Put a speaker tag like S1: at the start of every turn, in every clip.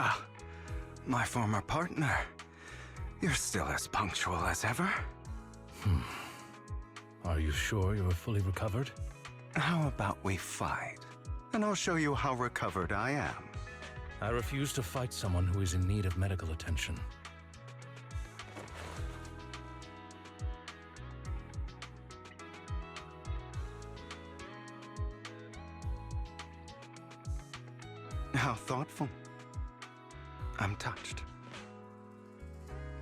S1: Ah, my former partner. You're still as punctual as ever.
S2: Are you sure you're fully recovered?
S1: How about we fight? And I'll show you how recovered I am.
S2: I refuse to fight someone who is in need of medical attention.
S1: How thoughtful. I'm touched.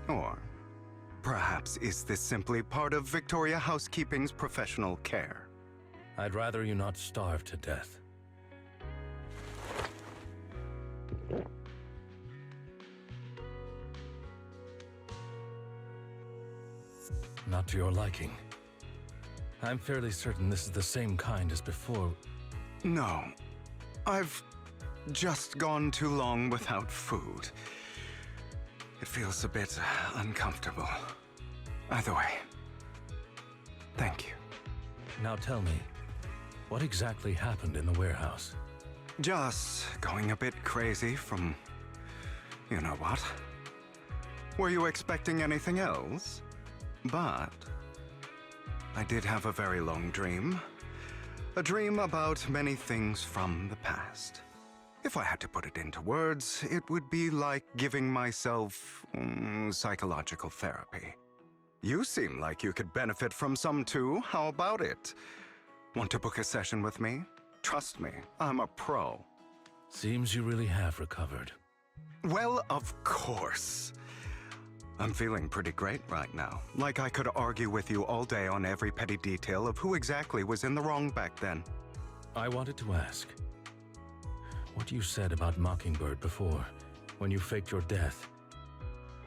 S1: Or perhaps is this simply part of Victoria Housekeeping's professional care?
S2: I'd rather you not starve to death. Not to your liking. I'm fairly certain this is the same kind as before.
S1: No. I've just gone too long without food. It feels a bit uncomfortable. Either way, thank you.
S2: Now tell me, what exactly happened in the warehouse?
S1: Just going a bit crazy from you know what. Were you expecting anything else? But I did have a very long dream. A dream about many things from the past. If I had to put it into words, it would be like giving myself psychological therapy. You seem like you could benefit from some too. How about it? Want to book a session with me? Trust me, I'm a pro.
S2: Seems you really have recovered.
S1: Well, of course. I'm feeling pretty great right now. Like I could argue with you all day on every petty detail of who exactly was in the wrong back then.
S2: I wanted to ask, what you said about Mockingbird before, when you faked your death,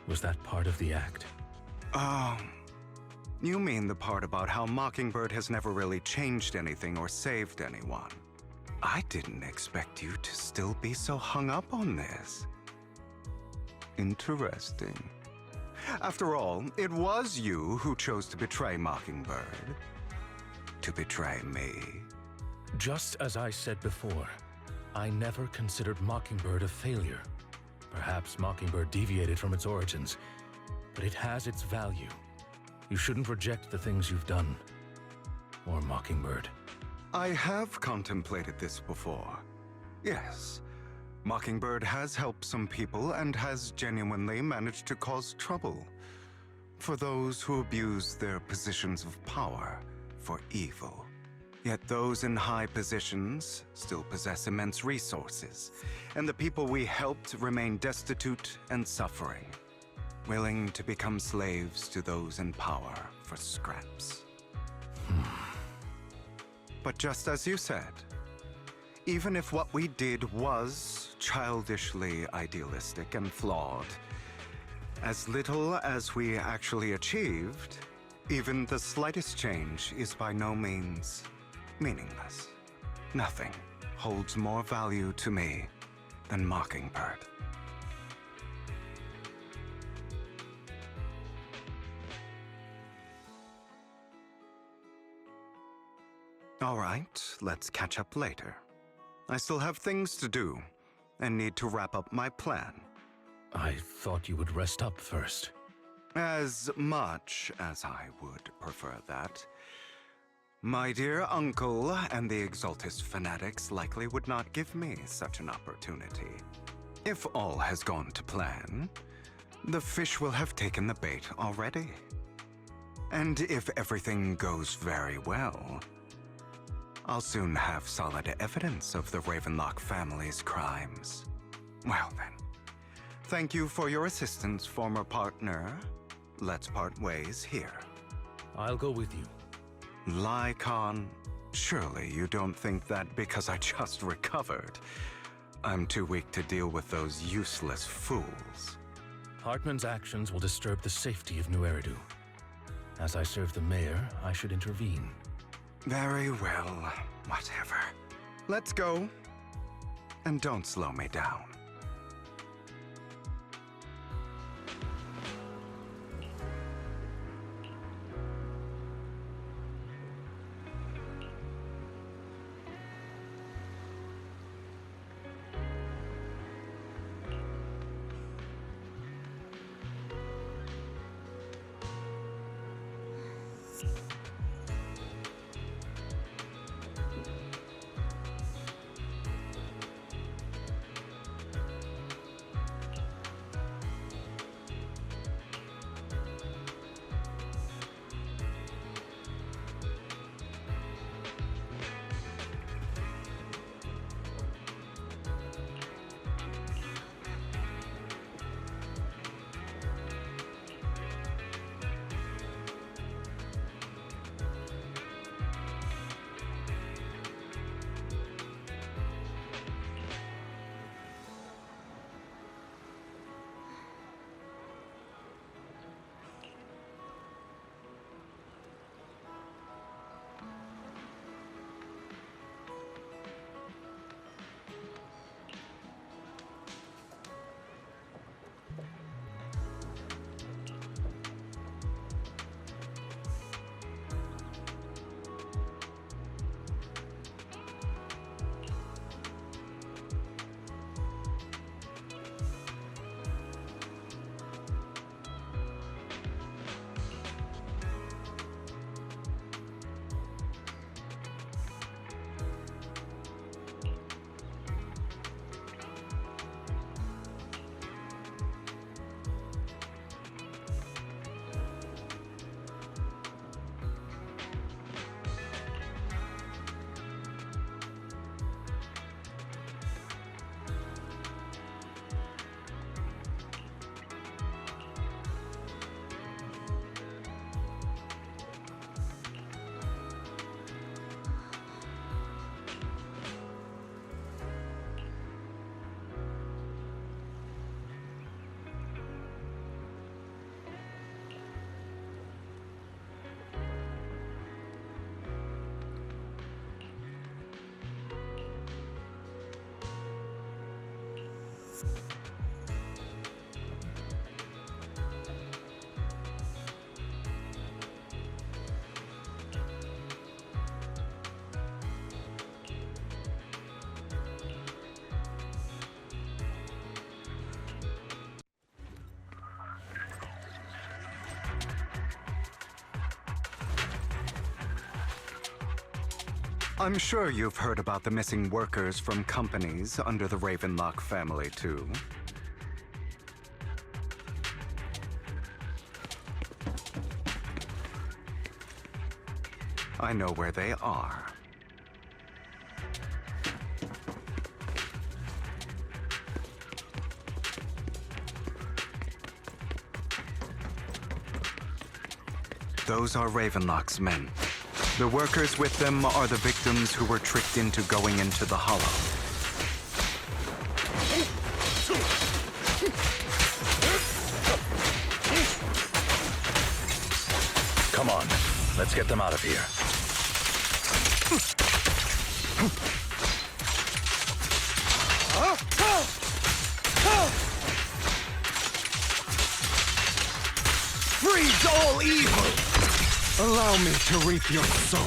S2: was that part of the act?
S1: Oh, you mean the part about how Mockingbird has never really changed anything or saved anyone. I didn't expect you to still be so hung up on this. Interesting. After all, it was you who chose to betray Mockingbird. To betray me.
S2: Just as I said before, I never considered Mockingbird a failure. Perhaps Mockingbird deviated from its origins, but it has its value. You shouldn't reject the things you've done. Or Mockingbird.
S1: I have contemplated this before. Yes. Mockingbird has helped some people and has genuinely managed to cause trouble for those who abuse their positions of power for evil. Yet those in high positions still possess immense resources, and the people we helped remain destitute and suffering, willing to become slaves to those in power for scraps. But just as you said, even if what we did was childishly idealistic and flawed, as little as we actually achieved, even the slightest change is by no means meaningless. Nothing holds more value to me than Mockingbird. All right, let's catch up later. I still have things to do, and need to wrap up my plan.
S2: I thought you would rest up first.
S1: As much as I would prefer that. My dear uncle and the Exaltist fanatics likely would not give me such an opportunity. If all has gone to plan, the fish will have taken the bait already. And if everything goes very well, I'll soon have solid evidence of the Ravenlock family's crimes. Well then, thank you for your assistance, former partner. Let's part ways here.
S2: I'll go with you.
S1: Lycon, surely you don't think that because I just recovered, I'm too weak to deal with those useless fools.
S2: Hartman's actions will disturb the safety of New Eridu. As I serve the mayor, I should intervene.
S1: Very well, whatever. Let's go. And don't slow me down. I'm sure you've heard about the missing workers from companies under the Ravenlock family, too. I know where they are. Those are Ravenlock's men. The workers with them are the victims who were tricked into going into the Hollow.
S2: Come on, let's get them out of here.
S1: Freeze all evil! Allow me to reap your soul.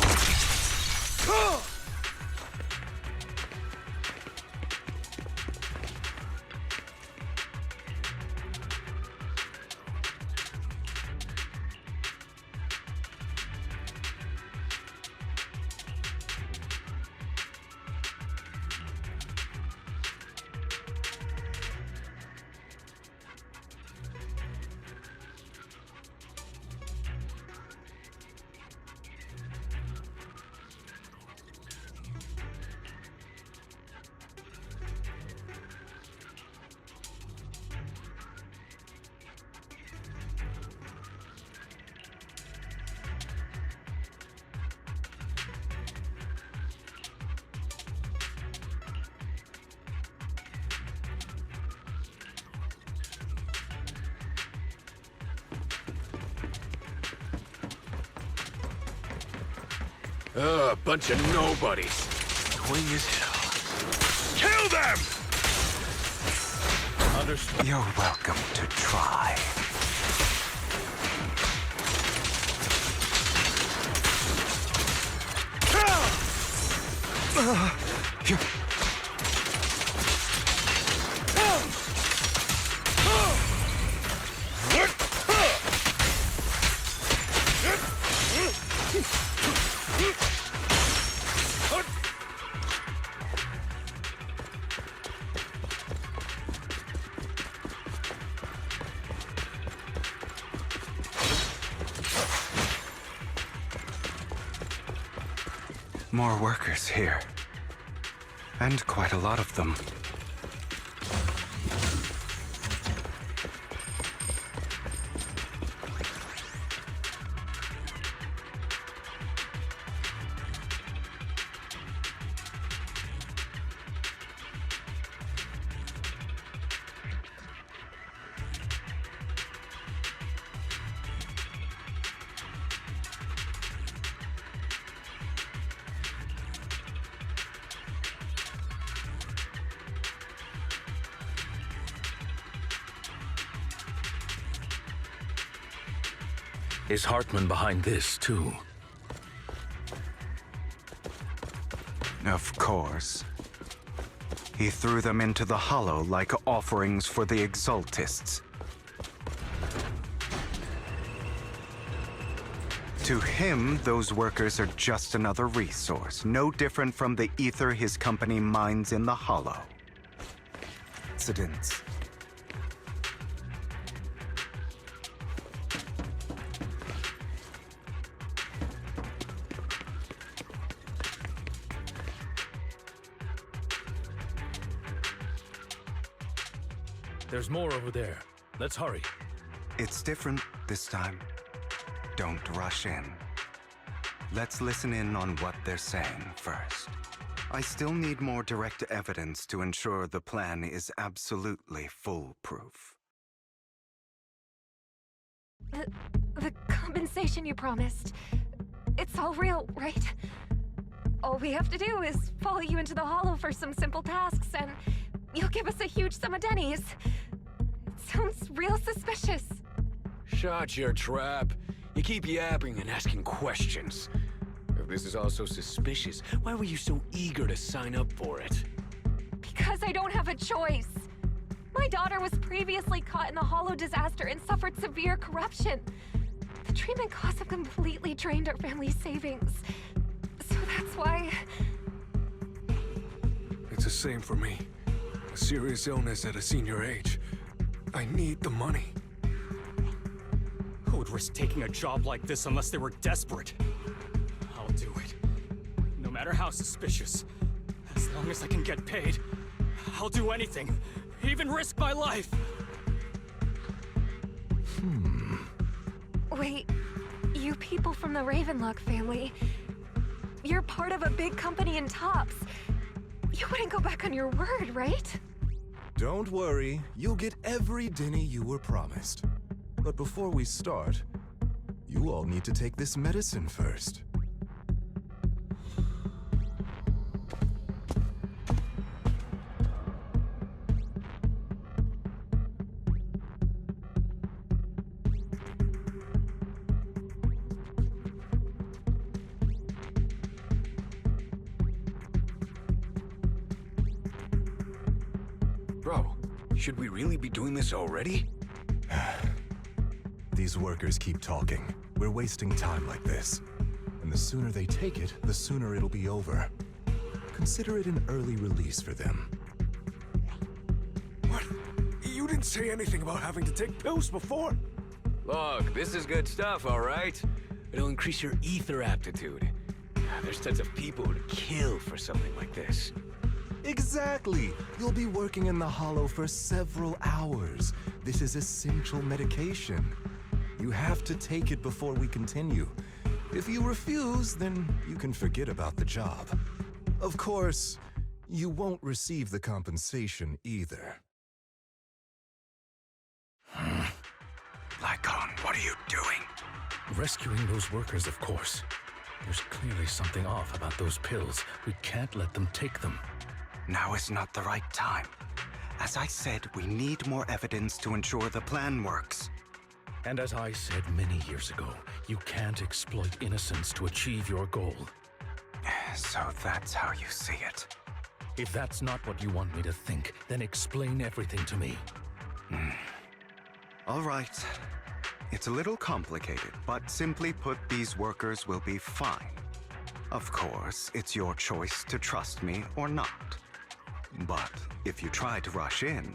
S3: Bunch of nobodies. Annoying as hell. Kill them!
S2: Understood.
S1: You're welcome to try. More workers here. And quite a lot of them.
S2: Is Hartman behind this, too?
S1: Of course. He threw them into the Hollow like offerings for the Exaltists. To him, those workers are just another resource, no different from the ether his company mines in the Hollow. Accidents.
S2: There's more over there. Let's hurry.
S1: It's different this time. Don't rush in. Let's listen in on what they're saying first. I still need more direct evidence to ensure the plan is absolutely foolproof.
S4: The compensation you promised. It's all real, right? All we have to do is follow you into the Hollow for some simple tasks, and you'll give us a huge sum of dennies. It sounds real suspicious.
S3: Shut your trap. You keep yapping and asking questions. If this is all so suspicious, why were you so eager to sign up for it?
S4: Because I don't have a choice. My daughter was previously caught in the Hollow disaster and suffered severe corruption. The treatment costs have completely drained our family's savings. So that's why...
S5: It's the same for me. A serious illness at a senior age. I need the money.
S6: Who would risk taking a job like this unless they were desperate? I'll do it. No matter how suspicious. As long as I can get paid, I'll do anything. Even risk my life.
S4: Wait, you people from the Ravenlock family, you're part of a big company in Tops. You wouldn't go back on your word, right?
S7: Don't worry, you'll get every denny you were promised. But before we start, you all need to take this medicine first.
S3: Bro, should we really be doing this already?
S7: These workers keep talking. We're wasting time like this. And the sooner they take it, the sooner it'll be over. Consider it an early release for them.
S5: What? You didn't say anything about having to take pills before.
S3: Look, this is good stuff, all right? It'll increase your ether aptitude. There's tons of people who'd kill for something like this.
S7: Exactly! You'll be working in the Hollow for several hours. This is essential medication. You have to take it before we continue. If you refuse, then you can forget about the job. Of course, you won't receive the compensation either.
S1: Lycon, what are you doing?
S2: Rescuing those workers, of course. There's clearly something off about those pills. We can't let them take them.
S1: Now is not the right time. As I said, we need more evidence to ensure the plan works.
S2: And as I said many years ago, you can't exploit innocence to achieve your goal.
S1: So that's how you see it.
S2: If that's not what you want me to think, then explain everything to me.
S1: All right. It's a little complicated, but simply put, these workers will be fine. Of course, it's your choice to trust me or not. But if you try to rush in,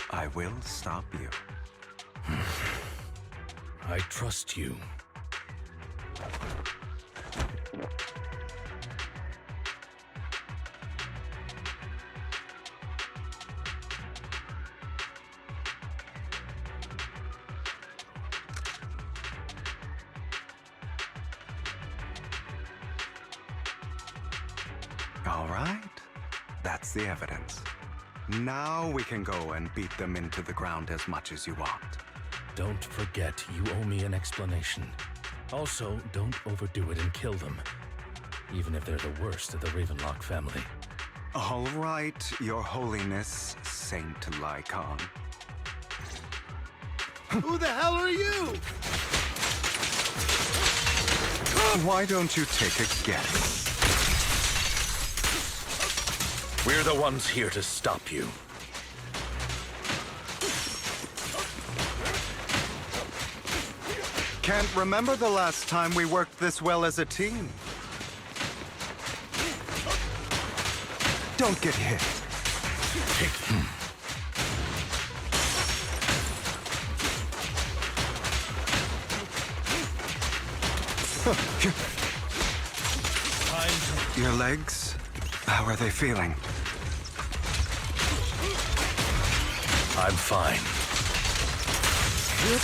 S1: I will stop you.
S2: I trust you.
S1: All right. That's the evidence. Now we can go and beat them into the ground as much as you want.
S2: Don't forget, you owe me an explanation. Also, don't overdo it and kill them. Even if they're the worst of the Ravenlock family.
S1: All right, Your Holiness, Saint Lycon.
S7: Who the hell are you?
S1: Why don't you take a guess?
S2: We're the ones here to stop you.
S1: Can't remember the last time we worked this well as a team. Don't get hit. Your legs? How are they feeling?
S2: I'm fine.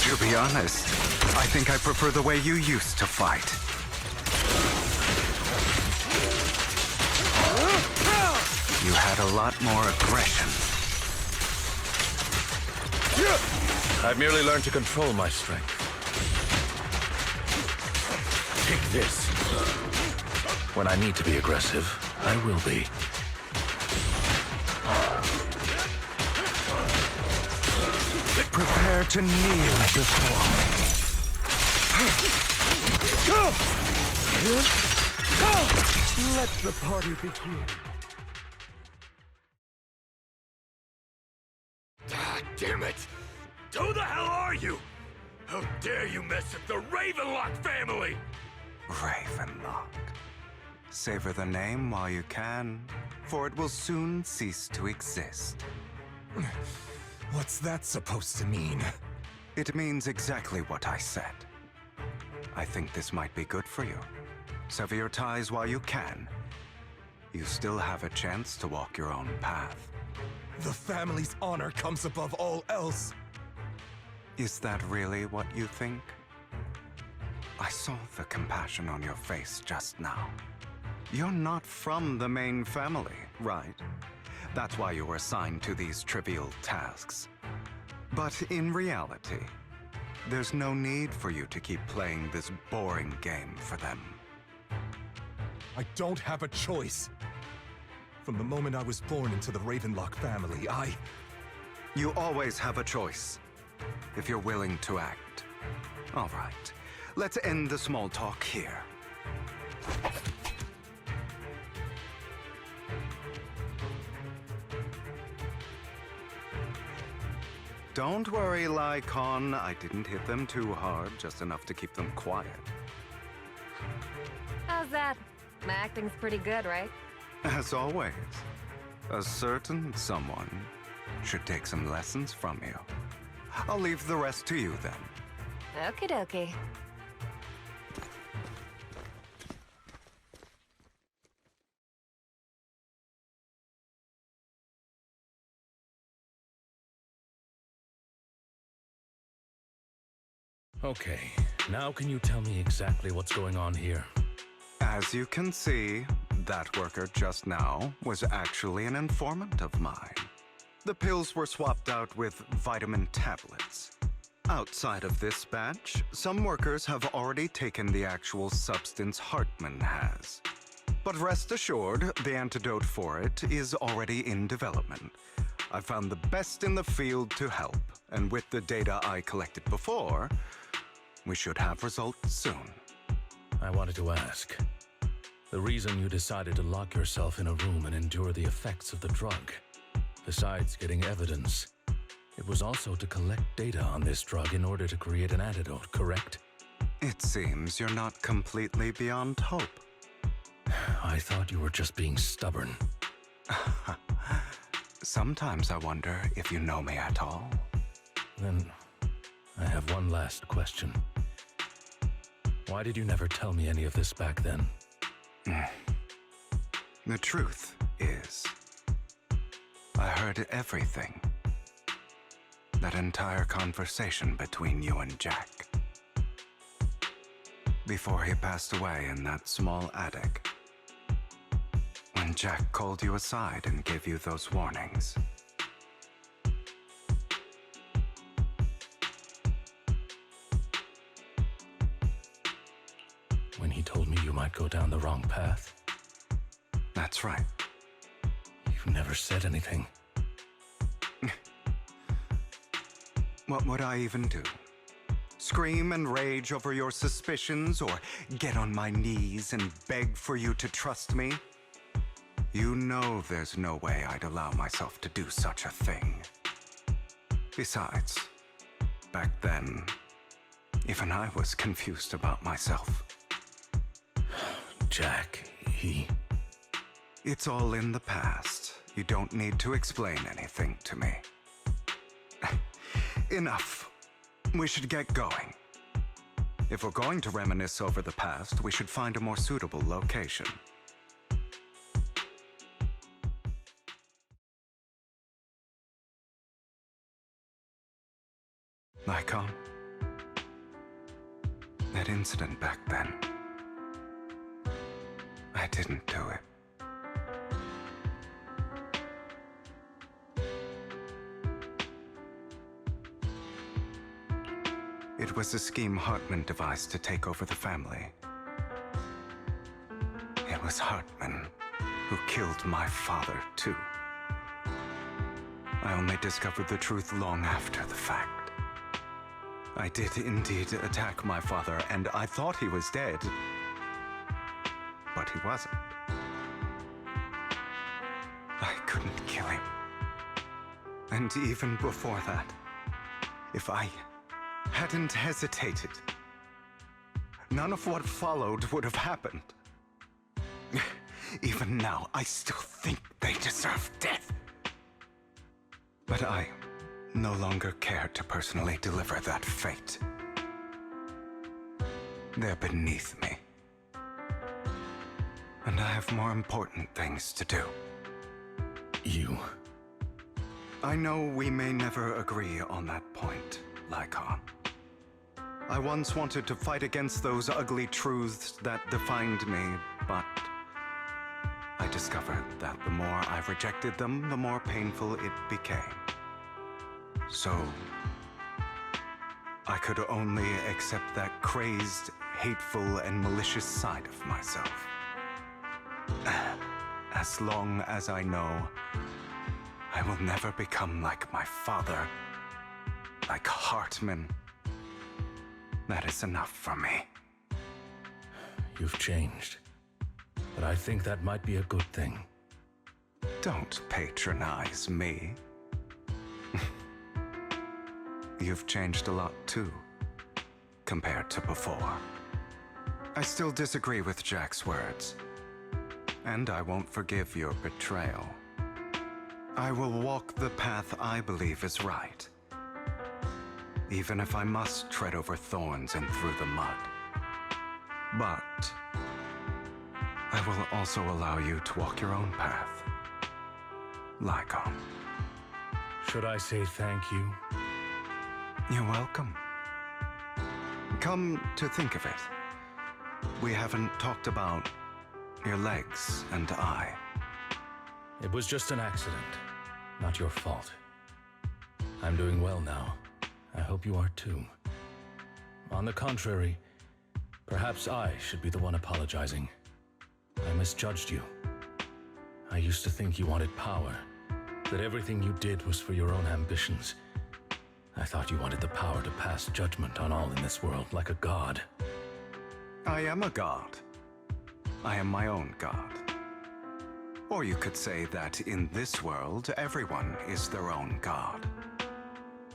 S1: To be honest, I think I prefer the way you used to fight. You had a lot more aggression.
S2: I've merely learned to control my strength. Take this. When I need to be aggressive, I will be.
S1: Prepare to kneel before me.
S7: Let the party begin.
S3: God damn it! Who the hell are you? How dare you mess with the Ravenlock family?
S1: Ravenlock. Savor the name while you can, for it will soon cease to exist.
S7: What's that supposed to mean?
S1: It means exactly what I said. I think this might be good for you. Sever your ties while you can. You still have a chance to walk your own path.
S7: The family's honor comes above all else.
S1: Is that really what you think? I saw the compassion on your face just now. You're not from the main family, right? That's why you were assigned to these trivial tasks. But in reality, there's no need for you to keep playing this boring game for them.
S7: I don't have a choice. From the moment I was born into the Ravenlock family,
S1: You always have a choice, if you're willing to act. All right, let's end the small talk here. Don't worry, Lycon. I didn't hit them too hard, just enough to keep them quiet.
S4: How's that? My acting's pretty good, right?
S1: As always, a certain someone should take some lessons from you. I'll leave the rest to you then.
S4: Okie dokie.
S2: Okay, now can you tell me exactly what's going on here?
S1: As you can see, that worker just now was actually an informant of mine. The pills were swapped out with vitamin tablets. Outside of this batch, some workers have already taken the actual substance Hartman has. But rest assured, the antidote for it is already in development. I found the best in the field to help, and with the data I collected before, we should have results soon.
S2: I wanted to ask. The reason you decided to lock yourself in a room and endure the effects of the drug, besides getting evidence, it was also to collect data on this drug in order to create an antidote, correct?
S1: It seems you're not completely beyond hope.
S2: I thought you were just being stubborn.
S1: Sometimes I wonder if you know me at all.
S2: Then, I have one last question. Why did you never tell me any of this back then?
S1: The truth is, I heard everything. That entire conversation between you and Jack. Before he passed away in that small attic. When And Jack called you aside and gave you those warnings.
S2: When he told me you might go down the wrong path,
S1: That's right.
S2: you never said anything.
S1: What would I even do? Scream and rage over your suspicions, or get on my knees and beg for you to trust me? You know there's no way I'd allow myself to do such a thing. Besides, back then, even I was confused about myself.
S2: Jack,
S1: It's all in the past. You don't need to explain anything to me. Enough. We should get going. If we're going to reminisce over the past, we should find a more suitable location. Lycon? That incident back then. I didn't do it. It was a scheme Hartman devised to take over the family. It was Hartman who killed my father, too. I only discovered the truth long after the fact. I did indeed attack my father, and I thought he was dead. But he wasn't. I couldn't kill him. And even before that, if I hadn't hesitated, none of what followed would have happened. Even now, I still think they deserve death. But I no longer care to personally deliver that fate. They're beneath me. And I have more important things to do. I know we may never agree on that point, Lycon. I once wanted to fight against those ugly truths that defined me, but I discovered that the more I rejected them, the more painful it became. So I could only accept that crazed, hateful, and malicious side of myself. As long as I know I will never become like my father, like Hartman, that is enough for me.
S2: You've changed, but I think that might be a good thing.
S1: Don't patronize me. You've changed a lot too, compared to before. I still disagree with Jack's words, and I won't forgive your betrayal. I will walk the path I believe is right, even if I must tread over thorns and through the mud. But I will also allow you to walk your own path, Lycon.
S2: Should I say thank you?
S1: You're welcome. Come to think of it, we haven't talked about your legs and eye.
S2: It was just an accident, not your fault. I'm doing well now. I hope you are too. On the contrary, perhaps I should be the one apologizing. I misjudged you. I used to think you wanted power, that everything you did was for your own ambitions. I thought you wanted the power to pass judgment on all in this world like a god.
S1: I am a god. I am my own god. Or you could say that in this world, everyone is their own god.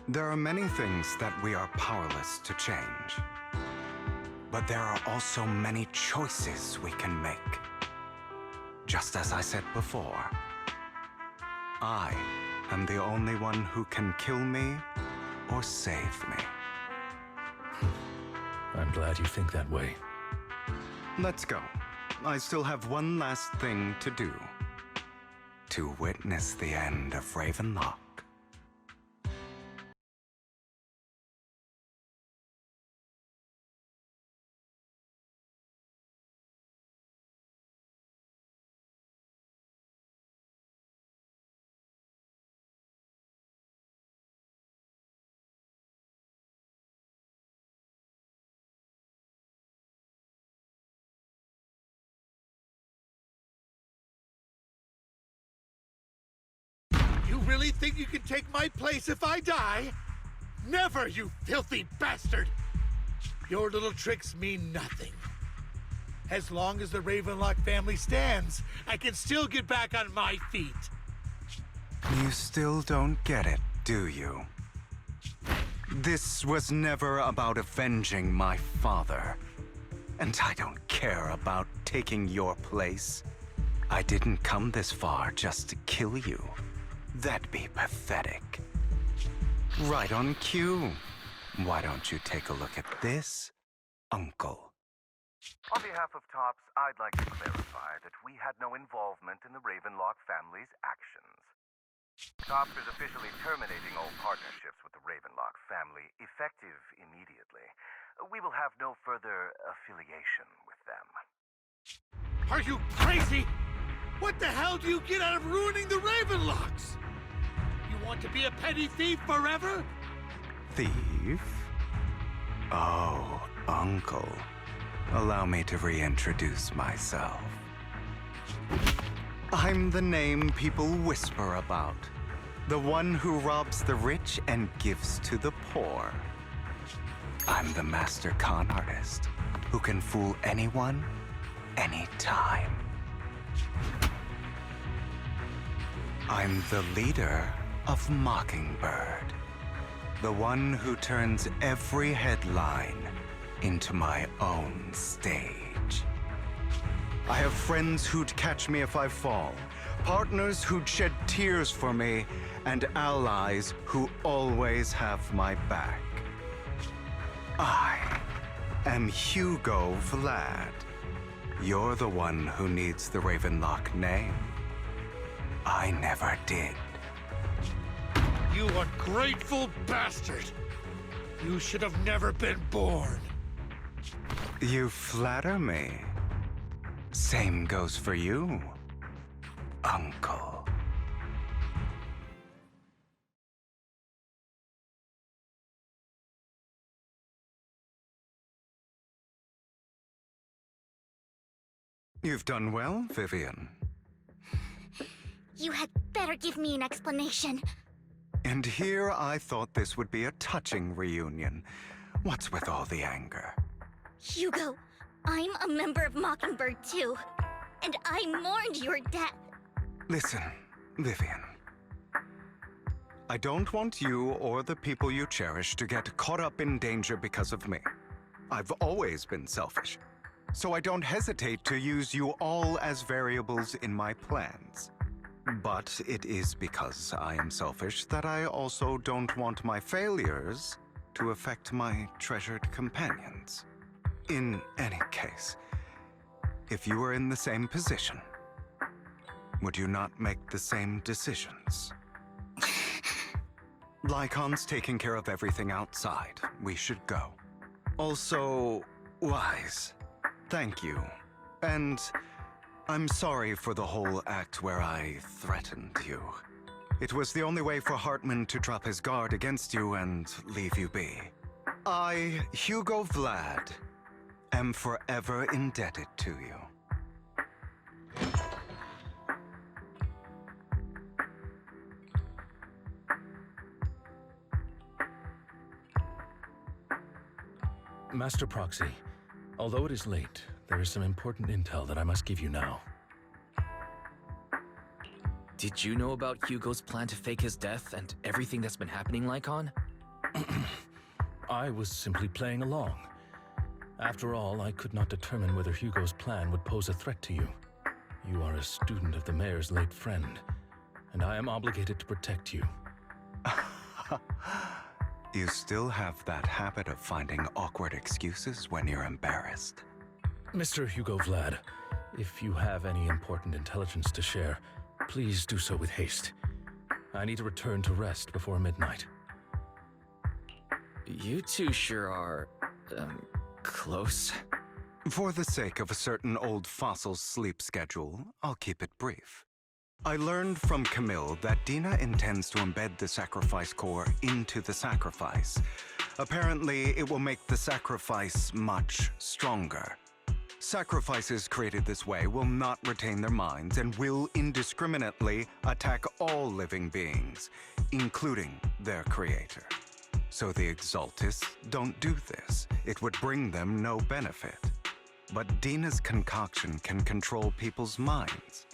S1: There are many things that we are powerless to change. But there are also many choices we can make. Just as I said before, I am the only one who can kill me or save me.
S2: I'm glad you think that way.
S1: Let's go. I still have one last thing to do. To witness the end of Ravenlock.
S8: really think you can take my place if I die? Never, you filthy bastard! Your little tricks mean nothing. As long as the Ravenlock family stands, I can still get back on my feet.
S1: You still don't get it, do you? This was never about avenging my father. And I don't care about taking your place. I didn't come this far just to kill you. That'd be pathetic. Right on cue. Why don't you take a look at this, Uncle?
S9: On behalf of TOPS, I'd like to clarify that we had no involvement in the Ravenlock family's actions. TOPS is officially terminating all partnerships with the Ravenlock family, effective immediately. We will have no further affiliation with them.
S8: Are you crazy? What the hell do you get out of ruining the Ravenlocks? You want to be a petty thief forever?
S1: Thief? Oh, Uncle. Allow me to reintroduce myself. I'm the name people whisper about. The one who robs the rich and gives to the poor. I'm the master con artist who can fool anyone, anytime. I'm the leader of Mockingbird. The one who turns every headline into my own stage. I have friends who'd catch me if I fall, partners who'd shed tears for me, and allies who always have my back. I am Hugo Vlad. You're the one who needs the Ravenlock name. I never did.
S8: You ungrateful bastard! You should have never been born.
S1: You flatter me. Same goes for you, Uncle. You've done well, Vivian.
S10: You had better give me an explanation.
S1: And here I thought this would be a touching reunion. What's with all the anger?
S10: Hugo, I'm a member of Mockingbird too, and I mourned your death.
S1: Listen, Vivian. I don't want you or the people you cherish to get caught up in danger because of me. I've always been selfish, so I don't hesitate to use you all as variables in my plans. But it is because I am selfish that I also don't want my failures to affect my treasured companions. In any case, if you were in the same position, would you not make the same decisions? Lycon's taking care of everything outside. We should go. Also, Wise, thank you. And I'm sorry for the whole act where I threatened you. It was the only way for Hartman to drop his guard against you and leave you be. I, Hugo Vlad, am forever indebted to you.
S2: Master Proxy, although it is late, there is some important intel that I must give you now.
S11: Did you know about Hugo's plan to fake his death and everything that's been happening, Lycon?
S2: I was simply playing along. After all, I could not determine whether Hugo's plan would pose a threat to you. You are a student of the mayor's late friend, and I am obligated to protect you.
S1: You still have that habit of finding awkward excuses when you're embarrassed.
S2: Mr. Hugo Vlad, if you have any important intelligence to share, please do so with haste. I need to return to rest before midnight.
S11: You two sure are, close.
S1: For the sake of a certain old fossil's sleep schedule, I'll keep it brief. I learned from Camille that Dina intends to embed the sacrifice core into the sacrifice. Apparently, it will make the sacrifice much stronger. Sacrifices created this way will not retain their minds and will indiscriminately attack all living beings, including their creator. So the Exaltists don't do this. It would bring them no benefit. But Dina's concoction can control people's minds.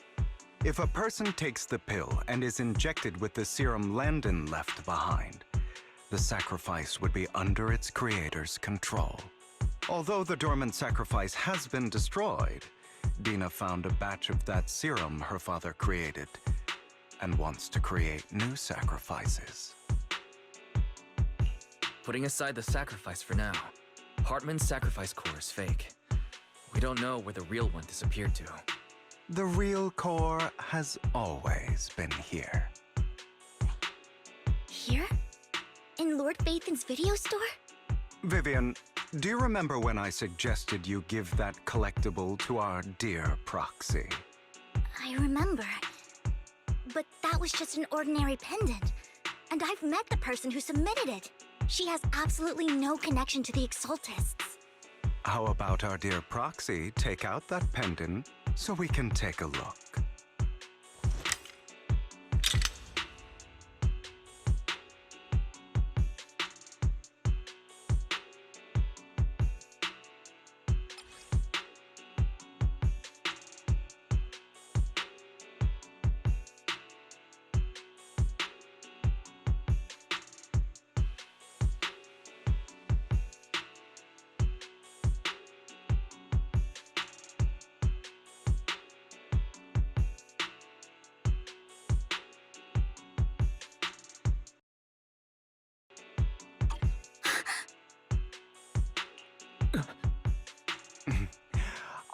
S1: If a person takes the pill and is injected with the serum Landon left behind, the sacrifice would be under its creator's control. Although the dormant sacrifice has been destroyed, Dina found a batch of that serum her father created and wants to create new sacrifices.
S11: Putting aside the sacrifice for now, Hartman's sacrifice core is fake. We don't know where the real one disappeared to.
S1: The real core has always been here.
S10: Here? In Lord Phaethon's video store?
S1: Vivian, do you remember when I suggested you give that collectible to our dear proxy?
S10: I remember. But that was just an ordinary pendant. And I've met the person who submitted it. She has absolutely no connection to the Exaltists.
S1: How about our dear proxy take out that pendant so we can take a look?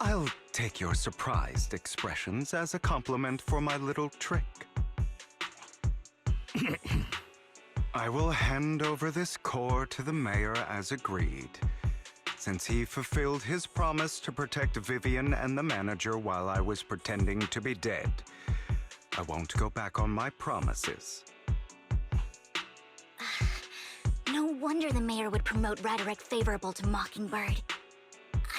S1: I'll take your surprised expressions as a compliment for my little trick. I will hand over this core to the mayor as agreed, since he fulfilled his promise to protect Vivian and the manager while I was pretending to be dead. I won't go back on my promises.
S10: No wonder the mayor would promote rhetoric favorable to Mockingbird.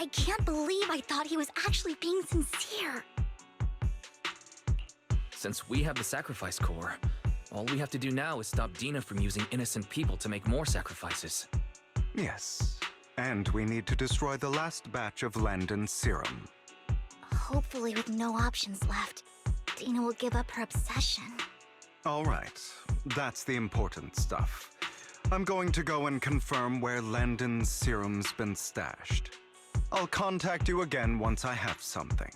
S10: I can't believe I thought he was actually being sincere.
S11: Since we have the sacrifice core, all we have to do now is stop Dina from using innocent people to make more sacrifices.
S1: Yes, and we need to destroy the last batch of Landon's serum.
S10: Hopefully with no options left, Dina will give up her obsession.
S1: All right, that's the important stuff. I'm going to go and confirm where Landon's serum's been stashed. I'll contact you again once I have something.